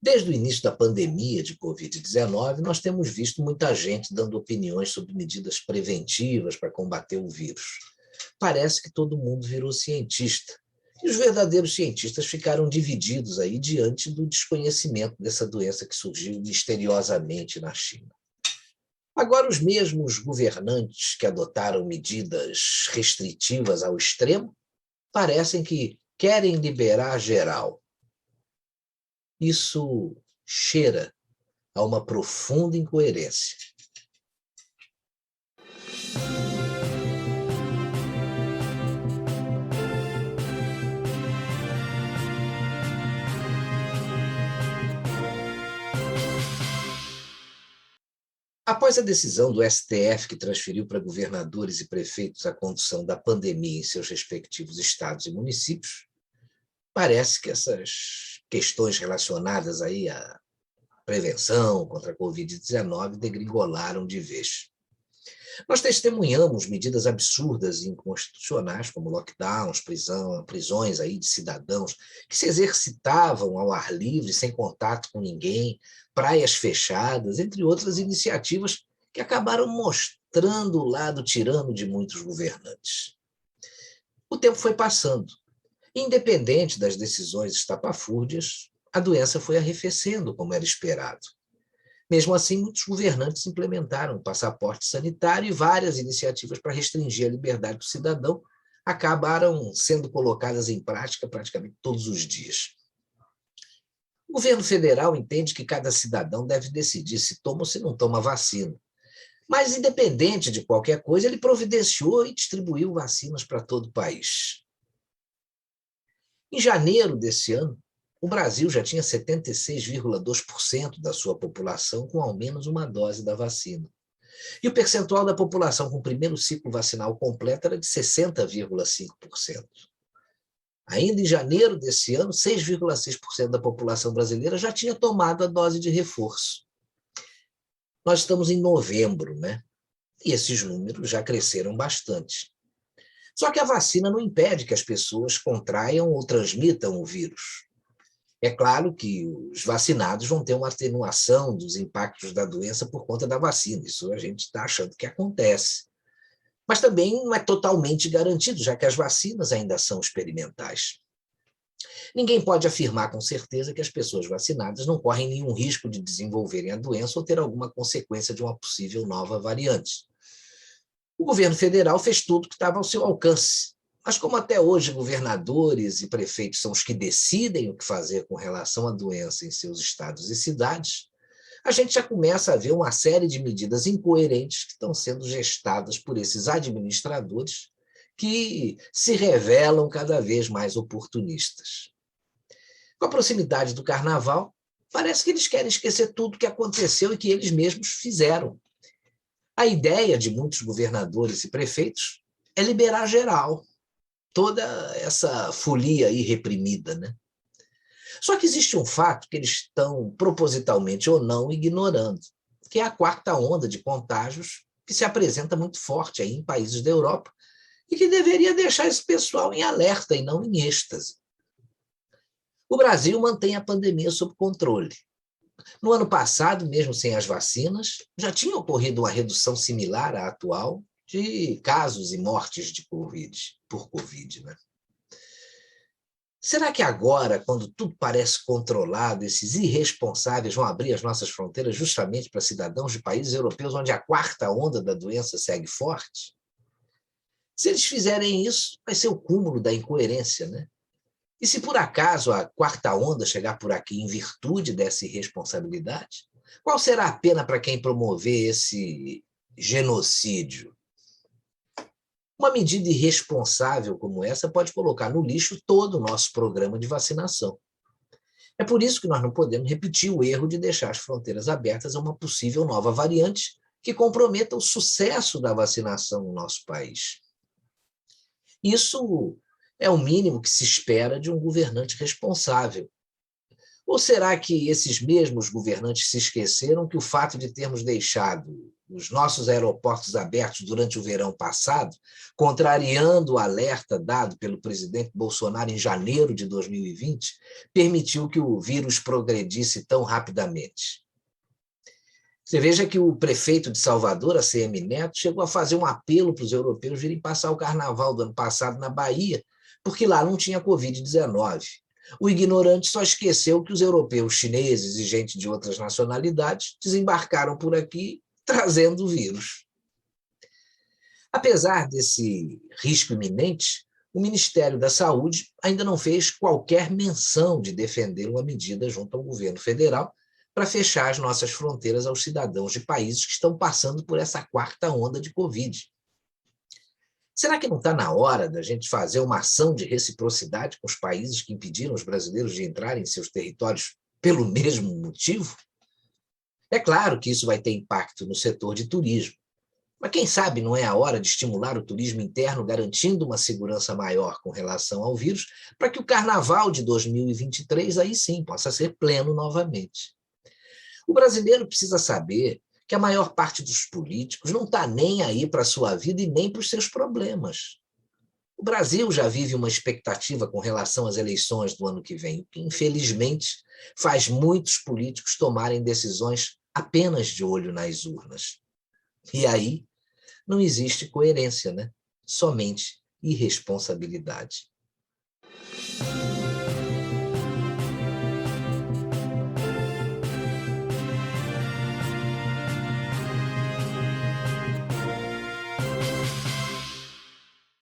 Desde o início da pandemia de Covid-19, nós temos visto muita gente dando opiniões sobre medidas preventivas para combater o vírus. Parece que todo mundo virou cientista. E os verdadeiros cientistas ficaram divididos aí diante do desconhecimento dessa doença que surgiu misteriosamente na China. Agora, os mesmos governantes que adotaram medidas restritivas ao extremo parecem que querem liberar geral. Isso cheira a uma profunda incoerência. Após a decisão do STF, que transferiu para governadores e prefeitos a condução da pandemia em seus respectivos estados e municípios, parece que essas questões relacionadas aí à prevenção contra a Covid-19 degringolaram de vez. Nós testemunhamos medidas absurdas e inconstitucionais, como lockdowns, prisões aí de cidadãos que se exercitavam ao ar livre, sem contato com ninguém, praias fechadas, entre outras iniciativas que acabaram mostrando o lado tirano de muitos governantes. O tempo foi passando. Independente das decisões estapafúrdias, a doença foi arrefecendo, como era esperado. Mesmo assim, muitos governantes implementaram o passaporte sanitário e várias iniciativas para restringir a liberdade do cidadão acabaram sendo colocadas em prática praticamente todos os dias. O governo federal entende que cada cidadão deve decidir se toma ou se não toma vacina. Mas, independente de qualquer coisa, ele providenciou e distribuiu vacinas para todo o país. Em janeiro desse ano, o Brasil já tinha 76,2% da sua população com ao menos uma dose da vacina. E o percentual da população com o primeiro ciclo vacinal completo era de 60,5%. Ainda em janeiro desse ano, 6,6% da população brasileira já tinha tomado a dose de reforço. Nós estamos em novembro, né? E esses números já cresceram bastante. Só que a vacina não impede que as pessoas contraiam ou transmitam o vírus. É claro que os vacinados vão ter uma atenuação dos impactos da doença por conta da vacina. Isso a gente está achando que acontece. Mas também não é totalmente garantido, já que as vacinas ainda são experimentais. Ninguém pode afirmar com certeza que as pessoas vacinadas não correm nenhum risco de desenvolverem a doença ou ter alguma consequência de uma possível nova variante. O governo federal fez tudo que estava ao seu alcance. Mas como até hoje governadores e prefeitos são os que decidem o que fazer com relação à doença em seus estados e cidades, a gente já começa a ver uma série de medidas incoerentes que estão sendo gestadas por esses administradores que se revelam cada vez mais oportunistas. Com a proximidade do carnaval, parece que eles querem esquecer tudo o que aconteceu e que eles mesmos fizeram. A ideia de muitos governadores e prefeitos é liberar geral toda essa folia aí reprimida, né? Só que existe um fato que eles estão, propositalmente ou não, ignorando, que é a quarta onda de contágios que se apresenta muito forte aí em países da Europa e que deveria deixar esse pessoal em alerta e não em êxtase. O Brasil mantém a pandemia sob controle. No ano passado, mesmo sem as vacinas, já tinha ocorrido uma redução similar à atual de casos e mortes por Covid, né? Será que agora, quando tudo parece controlado, esses irresponsáveis vão abrir as nossas fronteiras justamente para cidadãos de países europeus onde a quarta onda da doença segue forte? Se eles fizerem isso, vai ser o cúmulo da incoerência, né? E se por acaso a quarta onda chegar por aqui em virtude dessa irresponsabilidade, qual será a pena para quem promover esse genocídio? Uma medida irresponsável como essa pode colocar no lixo todo o nosso programa de vacinação. É por isso que nós não podemos repetir o erro de deixar as fronteiras abertas a uma possível nova variante que comprometa o sucesso da vacinação no nosso país. Isso é o mínimo que se espera de um governante responsável. Ou será que esses mesmos governantes se esqueceram que o fato de termos deixado os nossos aeroportos abertos durante o verão passado, contrariando o alerta dado pelo presidente Bolsonaro em janeiro de 2020, permitiu que o vírus progredisse tão rapidamente? Você veja que o prefeito de Salvador, ACM Neto, chegou a fazer um apelo para os europeus virem passar o carnaval do ano passado na Bahia, porque lá não tinha Covid-19. O ignorante só esqueceu que os europeus, chineses e gente de outras nacionalidades desembarcaram por aqui trazendo o vírus. Apesar desse risco iminente, o Ministério da Saúde ainda não fez qualquer menção de defender uma medida junto ao governo federal para fechar as nossas fronteiras aos cidadãos de países que estão passando por essa quarta onda de Covid. Será que não está na hora da gente fazer uma ação de reciprocidade com os países que impediram os brasileiros de entrarem em seus territórios pelo mesmo motivo? É claro que isso vai ter impacto no setor de turismo, mas quem sabe não é a hora de estimular o turismo interno, garantindo uma segurança maior com relação ao vírus, para que o carnaval de 2023 aí sim possa ser pleno novamente. O brasileiro precisa saber que a maior parte dos políticos não está nem aí para a sua vida e nem para os seus problemas. O Brasil já vive uma expectativa com relação às eleições do ano que vem, o que, infelizmente, faz muitos políticos tomarem decisões apenas de olho nas urnas. E aí não existe coerência, né? Somente irresponsabilidade.